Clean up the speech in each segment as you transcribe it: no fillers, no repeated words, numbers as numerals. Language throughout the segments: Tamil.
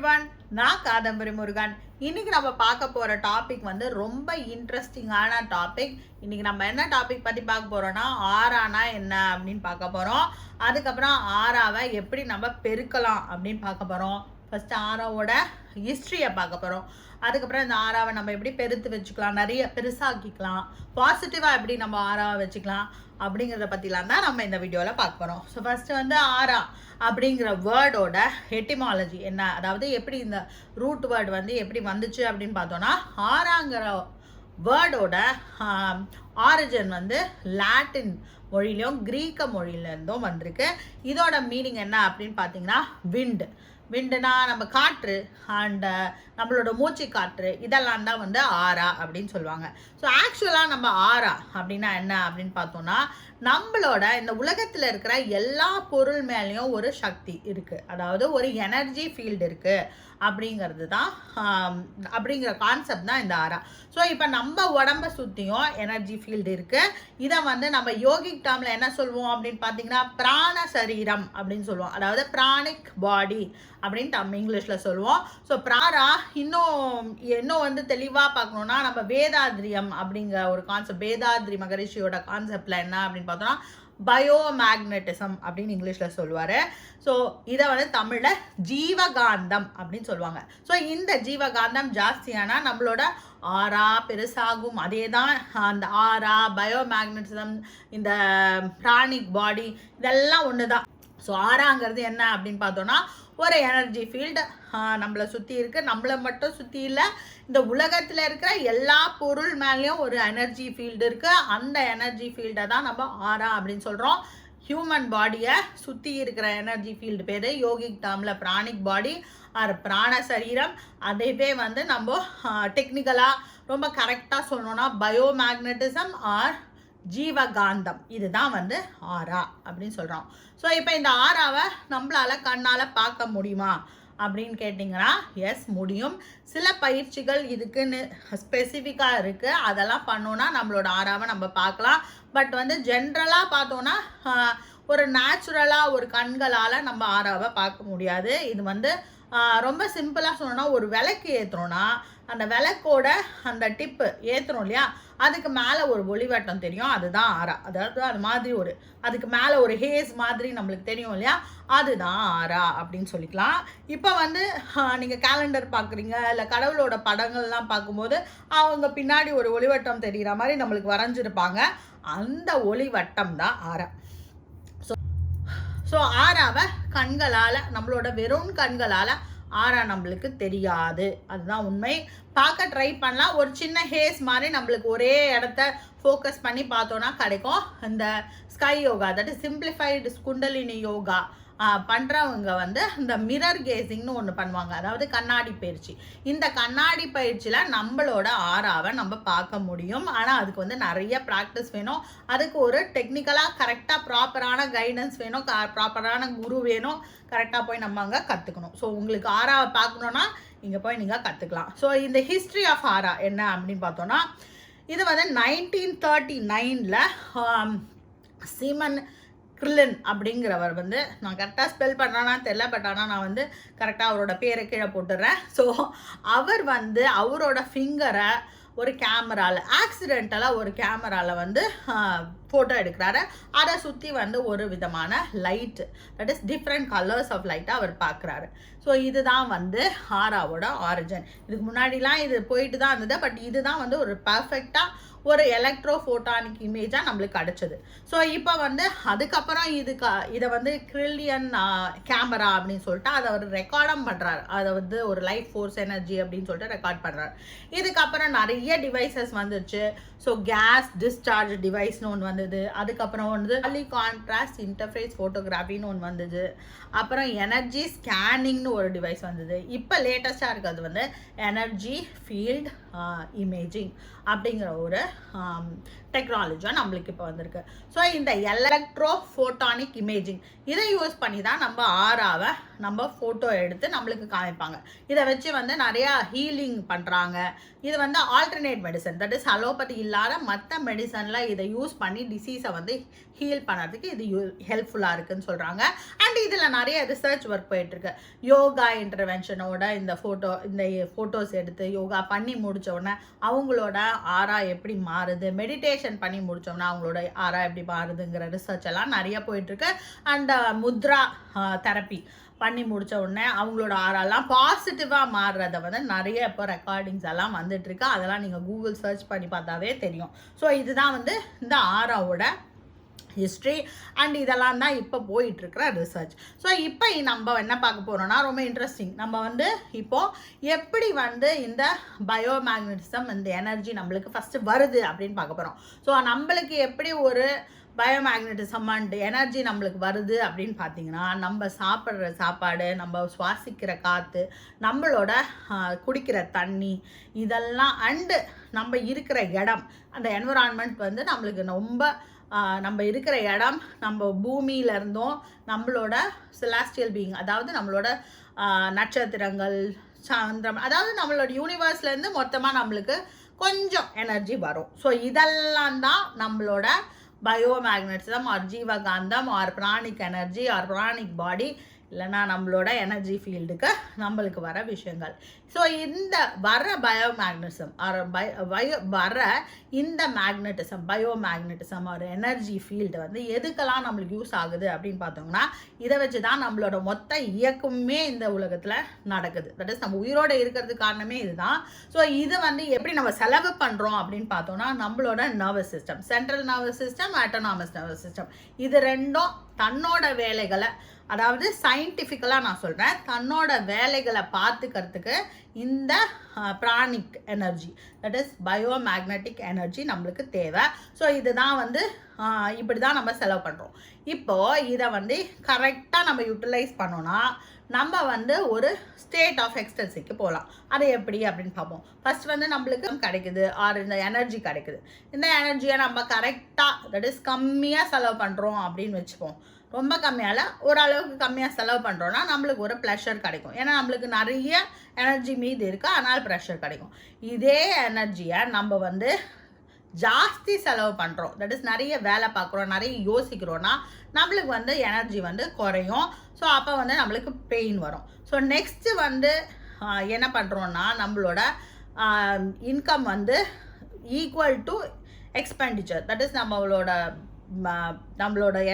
everyone, நான் Kadambari Murugan. இன்னைக்கு நம்ம பார்க்க போற டாபிக் வந்து ரொம்ப இன்ட்ரெஸ்டிங்கான டாபிக். இன்னைக்கு நம்ம என்ன டாபிக் பத்தி பார்க்க போறோம்னா ஆரானா என்ன அப்படின்னு பார்க்க போறோம். அதுக்கப்புறம் ஆராவை எப்படி நம்ம பெருக்கலாம் அப்படின்னு பார்க்க போறோம். ஃபர்ஸ்ட் ஆராவோட ஹிஸ்டரியை பார்க்க போறோம். அதுக்கப்புறம் இந்த ஆராவை நம்ம எப்படி பெருத்து வச்சுக்கலாம், நிறைய பெருசாக்கிக்கலாம், பாசிட்டிவாக எப்படி நம்ம ஆராவை வச்சுக்கலாம் அப்படிங்கிறத பற்றிலாம் தான் நம்ம இந்த வீடியோவில் பார்க்க போகிறோம். ஸோ ஃபஸ்ட்டு வந்து ஆரா அப்படிங்கிற வேர்டோட எட்டிமாலஜி என்ன, அதாவது எப்படி இந்த ரூட் வேர்டு வந்து எப்படி வந்துச்சு அப்படின்னு பார்த்தோன்னா, ஆராங்கிற வேர்டோட ஆரிஜின் வந்து லாட்டின் மொழியிலையும் கிரீக்க மொழியிலேருந்தும் வந்திருக்கு. இதோட மீனிங் என்ன அப்படின்னு பார்த்தீங்கன்னா விண்டுனா நம்ம காற்று அண்ட் நம்மளோட மூச்சு காற்று இதெல்லாம் தான் வந்து ஆரா அப்படின்னு சொல்லுவாங்க. ஸோ ஆக்சுவலாக நம்ம ஆரா அப்படின்னா என்ன அப்படின்னு பார்த்தோம்னா, நம்மளோட இந்த உலகத்தில் இருக்கிற எல்லா பொருள் மேலேயும் ஒரு சக்தி இருக்குது, அதாவது ஒரு எனர்ஜி ஃபீல்டு இருக்குது அப்படிங்கிறது தான் அப்படிங்கிற கான்செப்ட் தான் இந்த ஆரா. ஸோ இப்போ நம்ம உடம்பை சுற்றியும் எனர்ஜி ஃபீல்டு இருக்குது. இதை வந்து நம்ம யோகிக் டேர்மில் என்ன சொல்லுவோம் அப்படின்னு பார்த்தீங்கன்னா பிராண சரீரம் அப்படின்னு சொல்லுவோம், அதாவது பிராணிக் பாடி அப்படின்னு நம்ம இங்கிலீஷில் சொல்லுவோம். ஸோ பிராரா இன்னும் வந்து தெளிவாக பார்க்கணுன்னா நம்ம வேதாத்ரியம் அப்படிங்கிற ஒரு கான்செப்ட், வேதாத்ரி மகரிஷியோட கான்செப்டில் என்ன அப்படின்னு பார்த்தோன்னா பயோமேக்னட்டிசம் அப்படின்னு இங்கிலீஷில் சொல்லுவார். ஸோ இதை வந்து தமிழில் ஜீவகாந்தம் அப்படின்னு சொல்லுவாங்க. ஸோ இந்த ஜீவகாந்தம் ஜாஸ்தியானா நம்மளோட ஆரா பெருசாகும். அதே தான் அந்த ஆரா, பயோமேக்னட்டிசம், இந்த பிராணிக் பாடி இதெல்லாம் ஒன்று தான். ஸோ ஆராங்கிறது என்ன அப்படின்னு பார்த்தோன்னா ஒரு எனர்ஜி ஃபீல்டு நம்மளை சுற்றி இருக்குது. நம்மளை மட்டும் சுற்றி இல்லை, இந்த உலகத்தில் இருக்கிற எல்லா பொருள் மேலேயும் ஒரு எனர்ஜி ஃபீல்டு இருக்குது. அந்த எனர்ஜி ஃபீல்டை தான் நம்ம ஆரா அப்படின்னு சொல்கிறோம். ஹியூமன் பாடியை சுற்றி இருக்கிற எனர்ஜி ஃபீல்டு பேர் யோகிக் டேர்மில் பிராணிக் பாடி ஆர் பிராண சரீரம். அதே வந்து நம்ம டெக்னிக்கலாக ரொம்ப கரெக்டாக சொல்லணும்னா பயோமேக்னட்டிசம் ஆர் ஜீவகாந்தம், இதுதான் வந்து ஆரா அப்படின்னு சொல்கிறோம். ஸோ இப்போ இந்த ஆராவை நம்மளால் கண்ணால் பார்க்க முடியுமா அப்படின்னு கேட்டிங்கன்னா எஸ் முடியும். சில பயிற்சிகள் இதுக்குன்னு ஸ்பெசிஃபிக்காக இருக்குது, அதெல்லாம் பண்ணோன்னா நம்மளோட ஆராவை நம்ம பார்க்கலாம். பட் வந்து ஜென்ரலாக பார்த்தோன்னா ஒரு நேச்சுரலாக ஒரு கண்களால் நம்ம ஆராவை பார்க்க முடியாது. இது வந்து ரொம்ப சிம்பிளாக சொன்னோன்னா, ஒரு விளக்கு ஏற்றுறோன்னா அந்த விளக்கோட அந்த டிப்பு ஏற்றுறோம் இல்லையா, அதுக்கு மேலே ஒரு ஒளிவட்டம் தெரியும், அதுதான் ஆரா. அதாவது அது மாதிரி அதுக்கு மேலே ஒரு ஹேஸ் மாதிரி நம்மளுக்கு தெரியும் இல்லையா, அதுதான் ஆரா அப்படின்னு சொல்லிக்கலாம். இப்போ வந்து நீங்கள் கேலண்டர் பார்க்குறீங்க இல்லை கடவுளோட படங்கள்லாம் பார்க்கும்போது அவங்க பின்னாடி ஒரு ஒளிவட்டம் தெரிகிற மாதிரி நம்மளுக்கு வரைஞ்சிருப்பாங்க, அந்த ஒளிவட்டம் தான் ஆரா. ஸோ ஆராவை கண்களால், நம்மளோட வெறும் கண்களால் ஆரா நம்மளுக்கு தெரியாது, அதுதான் உண்மை. பார்க்க ட்ரை பண்ணலாம். ஒரு சின்ன ஹேஸ் மாதிரி நம்மளுக்கு ஒரே இடத்த ஃபோக்கஸ் பண்ணி பார்த்தோன்னா கிடைக்கும். இந்த sky yoga, that is simplified kundalini yoga பண்ணுறவங்க வந்து இந்த மிரர் கேசிங்னு ஒன்று பண்ணுவாங்க, அதாவது கண்ணாடி பயிற்சி. இந்த கண்ணாடி பயிற்சியில் நம்மளோட ஆராவை நம்ம பார்க்க முடியும். ஆனால் அதுக்கு வந்து நிறைய ப்ராக்டிஸ் வேணும், அதுக்கு ஒரு டெக்னிக்கலாக கரெக்டாக ப்ராப்பரான கைடன்ஸ் வேணும், ப்ராப்பரான குரு வேணும், கரெக்டாக போய் நம்ம அங்கே கற்றுக்கணும். ஸோ உங்களுக்கு ஆராவை பார்க்கணுன்னா இங்கே போய் நீங்கள் கற்றுக்கலாம். ஸோ இந்த ஹிஸ்ட்ரி ஆஃப் ஆரா என்ன அப்படின்னு பார்த்தோன்னா, இது வந்து 1939 சீமன் கிர்லின் அப்படிங்கிறவர் வந்து, நான் கரெக்டாக ஸ்பெல் பண்ணுறானா தெரியல, பட் ஆனால் நான் வந்து கரெக்டாக அவரோட பேரை கீழே போட்டுடுறேன். ஸோ அவர் வந்து அவரோட ஃபிங்கரை ஒரு கேமராவில் ஆக்சிடென்டலாக ஒரு கேமராவில் வந்து ஃபோட்டோ எடுக்கிறாரு. அதை சுற்றி வந்து ஒரு விதமான light, that is different colours of லைட்டை அவர் பார்க்குறாரு. ஸோ இதுதான் வந்து ஆராவோட ஆரிஜின். இதுக்கு முன்னாடிலாம் இது போயிட்டு தான் இருந்தது, பட் இதுதான் வந்து ஒரு பர்ஃபெக்டாக ஒரு எலக்ட்ரோ ஃபோட்டானிக் இமேஜாக நம்மளுக்கு கிடச்சிது. ஸோ இப்போ வந்து அதுக்கப்புறம் இதை வந்து கிரில்லியன் கேமரா அப்படின்னு சொல்லிட்டு அதை அவர் ரெக்கார்டும் பண்ணுறாரு, அதை வந்து ஒரு லைஃப் ஃபோர்ஸ் எனர்ஜி அப்படின்னு சொல்லிட்டு ரெக்கார்ட் பண்ணுறாரு. இதுக்கப்புறம் நிறைய டிவைசஸ் வந்துச்சு. ஸோ கேஸ் டிஸ்சார்ஜ் டிவைஸ்னு ஒன்று வந்தது. அதுக்கப்புறம் வந்து பாலி கான்ட்ராஸ்ட் இன்டர்ஃபேஸ் ஃபோட்டோகிராஃபின்னு ஒன்று வந்தது. அப்புறம் எனர்ஜி ஸ்கேனிங்னு ஒரு டிவைஸ் வந்தது. இப்போ லேட்டஸ்டாக இருக்கிறது வந்து எனர்ஜி ஃபீல்ட் இமேஜிங் அப்படிங்கிற ஒரு டெக்னாலஜியாக நம்மளுக்கு இப்போ வந்திருக்கு. ஸோ இந்த எலக்ட்ரோ ஃபோட்டானிக் இமேஜிங் இதை யூஸ் பண்ணி தான் நம்ம ஆராவை நம்ம ஃபோட்டோ எடுத்து நம்மளுக்கு காமிப்பாங்க. இதை வச்சு வந்து நிறையா ஹீலிங் பண்ணுறாங்க. இது வந்து alternate medicine, that is allopathy இல்லாத மற்ற மெடிசனில் இதை யூஸ் பண்ணி டிசீஸை வந்து ஹீல் பண்ணுறதுக்கு இது ஹெல்ப்ஃபுல்லாக இருக்குதுன்னு சொல்கிறாங்க. அண்ட் இதில் நிறைய ரிசர்ச் ஒர்க் போயிட்டுருக்கு. யோகா இன்டர்வென்ஷனோட இந்த ஃபோட்டோஸ் எடுத்து யோகா பண்ணி முடித்த உடனே அவங்களோட ஆரா எப்படி மாறுது, மெடிடேஷன் பண்ணி முடித்தோம்னா அவங்களோட ஆரா எப்படி மாறுதுங்கிற ரிசர்ச் எல்லாம் நிறைய போயிட்டுருக்கு. அண்ட் முத்ரா தெரப்பி பண்ணி முடித்த உடனே அவங்களோட ஆரெல்லாம் பாசிட்டிவாக மாறுறத வந்து நிறைய இப்போ ரெக்கார்டிங்ஸ் எல்லாம் வந்துட்டுருக்கு. அதெல்லாம் நீங்கள் கூகுள் சர்ச் பண்ணி பார்த்தாவே தெரியும். ஸோ இதுதான் வந்து இந்த ஆராவோட ஹிஸ்ட்ரி அண்ட் இதெல்லாம் தான் இப்போ போயிட்டுருக்கிற ரிசர்ச். ஸோ இப்போ நம்ம என்ன பார்க்க போகிறோம்னா ரொம்ப இன்ட்ரெஸ்டிங். நம்ம வந்து இப்போது எப்படி வந்து இந்த பயோமேக்னட்டிசம் இந்த எனர்ஜி நம்மளுக்கு ஃபஸ்ட்டு வருது அப்படின்னு பார்க்க போகிறோம். ஸோ நம்மளுக்கு எப்படி ஒரு பயோமேக்னட்டிசம் அண்ட் எனர்ஜி நம்மளுக்கு வருது அப்படின்னு பார்த்தீங்கன்னா, நம்ம சாப்பிட்ற சாப்பாடு, நம்ம சுவாசிக்கிற காற்று, நம்மளோட குடிக்கிற தண்ணி, இதெல்லாம் அண்டு நம்ம இருக்கிற இடம், அந்த என்விரான்மெண்ட் வந்து நம்மளுக்கு ரொம்ப நம்ம இருக்கிற இடம், நம்ம பூமியிலேருந்தும் நம்மளோட செலாஸ்டியல் பீயிங், அதாவது நம்மளோட நட்சத்திரங்கள், சந்திரம், அதாவது நம்மளோட யூனிவர்ஸ்லேருந்து மொத்தமாக நம்மளுக்கு கொஞ்சம் எனர்ஜி வரும். ஸோ இதெல்லாம் தான் நம்மளோட பயோமேக்னட்டிசம் ஆர் ஜீவகாந்தம் or pranic energy or pranic body, இல்லைன்னா நம்மளோட எனர்ஜி ஃபீல்டுக்கு நம்மளுக்கு வர விஷயங்கள். ஸோ இந்த வர பயோமேக்னட்டிசம் ஆர் வர இந்த மேக்னட்டிசம் பயோமேக்னட்டிசம் ஒரு எனர்ஜி ஃபீல்டு வந்து எதுக்கெல்லாம் நம்மளுக்கு யூஸ் ஆகுது அப்படின்னு பார்த்தோம்னா, இதை வச்சு தான் நம்மளோட மொத்த இயக்கமே இந்த உலகத்தில் நடக்குது. தட் இஸ் நம்ம உயிரோடு இருக்கிறதுக்கு காரணமே இதுதான். ஸோ இது வந்து எப்படி நம்ம செலவு பண்ணுறோம் அப்படின்னு பார்த்தோம்னா, நம்மளோட nervous system, central nervous system, autonomous nervous system, இது ரெண்டும் தன்னோட வேலைகளை, அதாவது சயின்டிஃபிக்கலாக நான் சொல்கிறேன், தன்னோட வேலைகளை பார்த்துக்கிறதுக்கு இந்த pranic energy, that is biomagnetic energy நம்மளுக்கு தேவை. ஸோ இதுதான் வந்து இப்படி தான் நம்ம செலவு பண்ணுறோம். இப்போது இதை வந்து கரெக்டாக நம்ம யூட்டிலைஸ் பண்ணோன்னா நம்ம வந்து ஒரு ஸ்டேட் ஆஃப் எக்ஸ்டன்சிக்கு போகலாம். அது எப்படி அப்படின்னு பார்ப்போம். ஃபர்ஸ்ட் வந்து நம்மளுக்கு கிடைக்குது ஆர் இந்த எனர்ஜி கிடைக்குது. இந்த எனர்ஜியை நம்ம கரெக்டாக, தட் இஸ் கம்மியாக செலவு பண்ணுறோம் அப்படின்னு வச்சுப்போம். ரொம்ப கம்மியால் ஓரளவுக்கு கம்மியாக செலவு பண்ணுறோன்னா நம்மளுக்கு ஒரு ப்ளஷர் கிடைக்கும். ஏன்னா நம்மளுக்கு நிறைய எனர்ஜி மீது இருக்குது, அதனால் ப்ளஷர் கிடைக்கும். இதே எனர்ஜியை நம்ம வந்து ஜாஸ்தி செலவு பண்ணுறோம், தட் இஸ் நிறைய வேலை பார்க்குறோம், நிறைய யோசிக்கிறோன்னா நம்மளுக்கு வந்து எனர்ஜி வந்து குறையும். ஸோ அப்போ வந்து நம்மளுக்கு பெயின் வரும். ஸோ நெக்ஸ்ட்டு வந்து என்ன பண்ணுறோன்னா, நம்மளோட இன்கம் வந்து equal to expenditure, that is நம்மளோட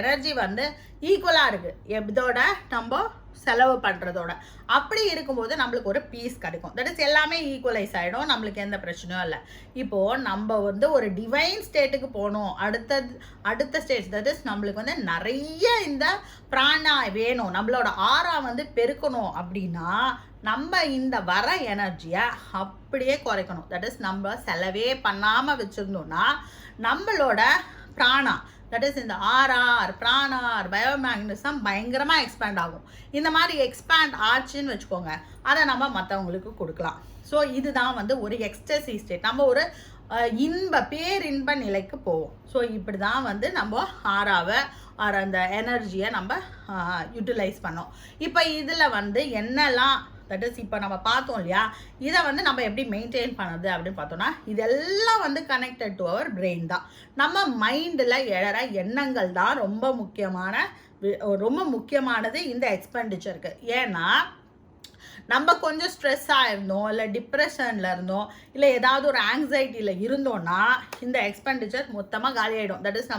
எனர்ஜி வந்து ஈக்குவலாக இருக்குது இதோட நம்ம செலவு பண்ணுறதோட. அப்படி இருக்கும்போது நம்மளுக்கு ஒரு பீஸ் கிடைக்கும். தட் இஸ் எல்லாமே ஈக்குவலைஸ் ஆகிடும், நம்மளுக்கு எந்த பிரச்சனையும் இல்லை. இப்போது நம்ம வந்து ஒரு டிவைன் ஸ்டேட்டுக்கு போகணும், அடுத்த ஸ்டேட், தட் இஸ் நம்மளுக்கு வந்து நிறைய இந்த பிராணா வேணும், நம்மளோட ஆரா வந்து பெருக்கணும் அப்படின்னா நம்ம இந்த வர எனர்ஜியை அப்படியே குறைக்கணும். தட் இஸ் நம்ம செலவே பண்ணாமல் வச்சுருந்தோம்னா நம்மளோட பிராணா, தட் இஸ் இந்த ஆர்ஆர் பிராணார் பயோமேக்னட்டிசம் பயங்கரமாக எக்ஸ்பேண்ட் ஆகும். இந்த மாதிரி எக்ஸ்பேண்ட் ஆச்சுன்னு வச்சுக்கோங்க, அதை நம்ம மற்றவங்களுக்கு கொடுக்கலாம். ஸோ இதுதான் வந்து ஒரு எக்ஸ்டசி ஸ்டேட், நம்ம ஒரு பேரின்ப நிலைக்கு போவோம். ஸோ இப்படி தான் வந்து நம்ம ஆராவை அந்த எனர்ஜியை நம்ம யூட்டிலைஸ் பண்ணோம். இப்போ இதில் வந்து என்னெல்லாம், தட் இஸ் இப்போ நம்ம பார்த்தோம் இல்லையா, இதை வந்து நம்ம எப்படி மெயின்டைன் பண்ணுறது அப்படின்னு பார்த்தோம்னா, இதெல்லாம் வந்து கனெக்டட் டு அவர் பிரெயின் தான். நம்ம மைண்டில் எழற எண்ணங்கள் தான் ரொம்ப முக்கியமானது இந்த எக்ஸ்பெண்டிச்சருக்கு. ஏன்னா நம்ம கொஞ்சம் ஸ்ட்ரெஸ்ஸாக இருந்தோம், இல்லை டிப்ரெஷனில் இருந்தோம், இல்லை ஏதாவது ஒரு ஆங்ஸைட்டியில் இருந்தோன்னா இந்த எக்ஸ்பெண்டிச்சர் மொத்தமாக காலியாகிடும். தட் இஸ்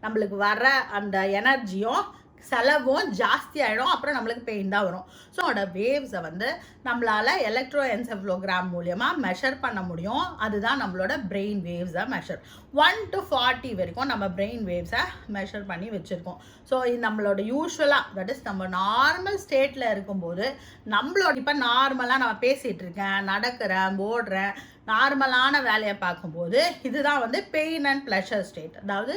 நம்மளுக்கு வர அந்த எனர்ஜியும் செலவும் ஜாஸ்தி ஆகிடும். அப்புறம் நம்மளுக்கு பெயின் தான் வரும். ஸோ அதோட வேவ்ஸை வந்து நம்மளால் எலக்ட்ரோ என்செஃபலோகிராம் மூலியமாக மெஷர் பண்ண முடியும். அதுதான் நம்மளோட பிரெயின் வேவ்ஸை மெஷர். 1 to 40 வரைக்கும் நம்ம பிரெயின் வேவ்ஸை மெஷர் பண்ணி வச்சுருக்கோம். ஸோ இது நம்மளோட யூஸ்வலாக, தட் இஸ் நம்ம நார்மல் ஸ்டேட்டில் இருக்கும்போது நம்மளோட இப்போ நார்மலாக நம்ம பேசிகிட்டு இருக்கேன், நடக்கிறேன், ஓடுறேன், நார்மலான வேலையை பார்க்கும்போது இதுதான் வந்து பெயின் அண்ட் ப்ளஷர் ஸ்டேட், அதாவது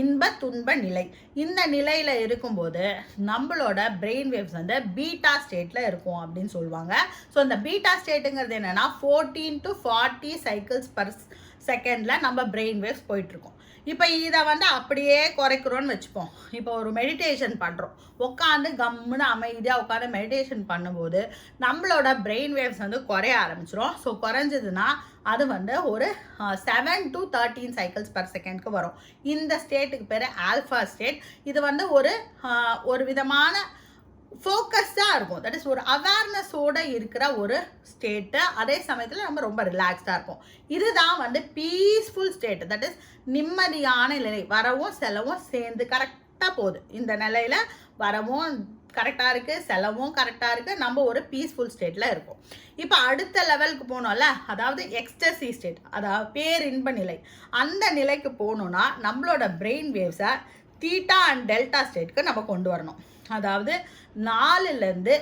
இன்ப துன்ப நிலை. இந்த நிலையில் இருக்கும்போது நம்மளோட பிரெயின் வேவ்ஸ் வந்து பீட்டா ஸ்டேட்டில் இருக்கும் அப்படின்னு சொல்லுவாங்க. ஸோ இந்த பீட்டா ஸ்டேட்டுங்கிறது என்னென்னா 14 to 40 சைக்கிள்ஸ் பர் செகண்டில் நம்ம பிரெயின் வேவ்ஸ் போயிட்டுருக்கோம். இப்போ இதை வந்து அப்படியே குறைக்கிறோன்னு வச்சுப்போம். இப்போ ஒரு மெடிடேஷன் பண்ணுறோம், உட்காந்து கம்முன்னு அமைதியாக உட்காந்து மெடிடேஷன் பண்ணும்போது நம்மளோட பிரெயின் வேவ்ஸ் வந்து குறைய ஆரம்பிச்சிடும். ஸோ குறைஞ்சதுன்னா அது வந்து ஒரு 7 to 13 cycles per secondக்கு வரும். இந்த ஸ்டேட்டுக்கு பேர் ஆல்ஃபா ஸ்டேட். இது வந்து ஒரு விதமான ஃபோக்கஸ்டாக இருக்கும். தட் இஸ் ஒரு அவேர்னஸோடு இருக்கிற ஒரு ஸ்டேட்டு. அதே சமயத்தில் நம்ம ரொம்ப ரிலாக்ஸ்டாக இருக்கும். இதுதான் வந்து பீஸ்ஃபுல் ஸ்டேட்டு. தட் இஸ் நிம்மதியான நிலை. வரவும் செலவும் சேர்ந்து கரெக்டாக போகுது. இந்த நிலையில் வரவும் கரெக்டாக இருக்குது, செலவும் கரெக்டாக இருக்குது, நம்ம ஒரு பீஸ்ஃபுல் ஸ்டேட்டில் இருக்கும். இப்போ அடுத்த லெவலுக்கு போனோம்ல, அதாவது எக்ஸ்டசி ஸ்டேட், அதாவது பேரின்ப நிலை. அந்த நிலைக்கு போகணுன்னா நம்மளோட பிரெயின் வேவ்ஸை தீட்டா அண்ட் டெல்டா ஸ்டேட்க்கு நம்ம கொண்டு வரணும். அதாவது 4லேருந்து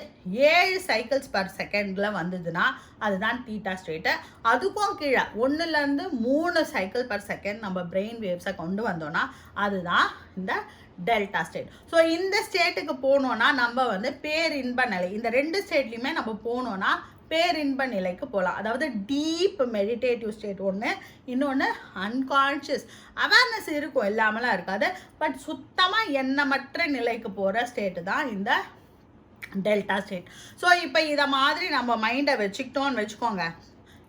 7 cycles per secondல வந்ததுன்னா அதுதான் தீட்டா ஸ்டேட்டு. அதுக்கும் கீழே 1லேருந்து 3 cycle per second நம்ம பிரெயின் வேவ்ஸை கொண்டு வந்தோன்னா அதுதான் இந்த டெல்டா ஸ்டேட். ஸோ இந்த ஸ்டேட்டுக்கு போனோன்னா நம்ம வந்து பேரின்ப நிலை, இந்த 2 ஸ்டேட்லையுமே நம்ம போனோன்னா பேரின்ப நிலைக்கு போகலாம். அதாவது டீப் மெடிடேட்டிவ் ஸ்டேட் ஒன்று, இன்னொன்று அன்கான்ஷியஸ் அவேர்னஸ் இருக்கும், இல்லாமலாம் இருக்காது, பட் சுத்தமாக எண்ணமற்ற நிலைக்கு போகிற ஸ்டேட்டு தான் இந்த டெல்டா ஸ்டேட். ஸோ இப்போ இதை மாதிரி நம்ம மைண்டை வச்சுக்கிட்டோன்னு வச்சுக்கோங்க,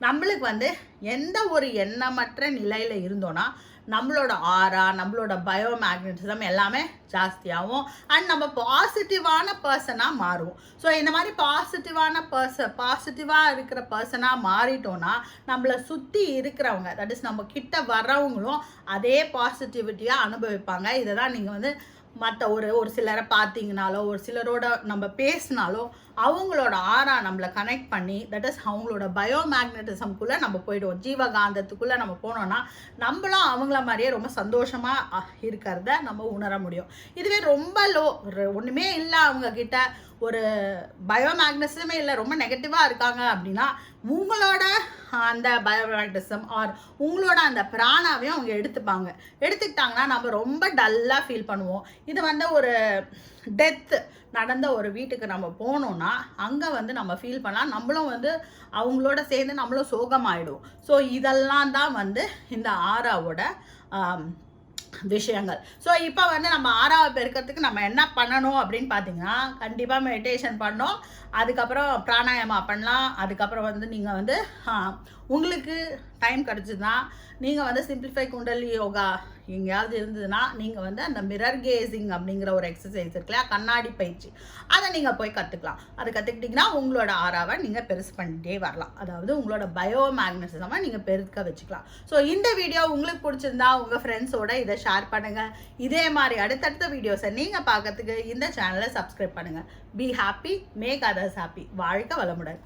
நம்மளுக்கு வந்து எந்த ஒரு எண்ணமற்ற நிலையில் இருந்தோன்னா நம்மளோட ஆரா, நம்மளோட பயோமேக்னட்டிசம் எல்லாமே ஜாஸ்தியாகும் அண்ட் நம்ம பாசிட்டிவான பர்சனாக மாறுவோம். ஸோ இந்த மாதிரி பாசிட்டிவாக இருக்கிற பர்சனாக மாறிட்டோன்னா நம்மளை சுற்றி இருக்கிறவங்க, தட் இஸ் நம்ம கிட்ட வர்றவங்களும் அதே பாசிட்டிவிட்டியாக அனுபவிப்பாங்க. இதை தான் நீங்கள் வந்து மற்ற ஒரு சிலரை பார்த்தீங்கனாலோ ஒரு சிலரோட நம்ம பேசினாலோ அவங்களோட ஆரா நம்மளை கனெக்ட் பண்ணி, தட் இஸ் அவங்களோட பயோமேக்னட்டிசம்குள்ளே நம்ம போய்டுவோம். ஜீவகாந்தத்துக்குள்ளே நம்ம போனோன்னா நம்மளும் அவங்கள மாதிரியே ரொம்ப சந்தோஷமாக இருக்கிறத நம்ம உணர முடியும். இதுவே ரொம்ப ஒன்றுமே இல்லை, அவங்கக்கிட்ட ஒரு பயோமேக்னட்டிசமே இல்லை, ரொம்ப நெகட்டிவாக இருக்காங்க அப்படின்னா உங்களோட அந்த பயோமேக்னட்டிசம் ஆர் உங்களோட அந்த பிராணாவையும் அவங்க எடுத்துக்கிட்டாங்கன்னா நம்ம ரொம்ப டல்லாக ஃபீல் பண்ணுவோம். இது வந்து ஒரு டெத்து நடந்த ஒரு வீட்டுக்கு நம்ம போனோம்னா அங்கே வந்து நம்ம ஃபீல் பண்ணலாம், நம்மளும் வந்து அவங்களோட சேர்ந்து நம்மளும் சோகமாயிடும். ஸோ இதெல்லாம் தான் வந்து இந்த ஆராவோட விஷயங்கள். ஸோ இப்போ வந்து நம்ம ஆறாவை பெருக்கிறதுக்கு நம்ம என்ன பண்ணணும் அப்படின்னு பார்த்தீங்கன்னா, கண்டிப்பாக மெடிடேஷன் பண்ணோம், அதுக்கப்புறம் பிராணாயாமா பண்ணலாம், அதுக்கப்புறம் வந்து நீங்கள் வந்து உங்களுக்கு டைம் கிடச்சிதுன்னா நீங்கள் வந்து சிம்பிளிஃபை குண்டலி யோகா எங்கேயாவது இருந்ததுன்னா நீங்கள் வந்து அந்த மிரர் கேசிங் அப்படிங்கிற ஒரு எக்ஸசைஸ் இருக்குல்ல, கண்ணாடி பயிற்சி, அதை நீங்கள் போய் கற்றுக்கலாம். அதை கற்றுக்கிட்டிங்கன்னா உங்களோட ஆறாவை நீங்கள் பெருசு பண்ணிட்டே வரலாம். அதாவது உங்களோட பயோமேக்னட்டிசமை நீங்கள் பெருக்க வச்சுக்கலாம். ஸோ இந்த வீடியோ உங்களுக்கு பிடிச்சிருந்தா உங்கள் ஃப்ரெண்ட்ஸோட இதை ஷேர் பண்ணுங்கள். இதே மாதிரி அடுத்தடுத்த வீடியோஸை நீங்கள் பார்க்கறதுக்கு இந்த சேனலை சப்ஸ்கிரைப் பண்ணுங்கள். Be happy, make others happy. வாழ்க வளமுடன்.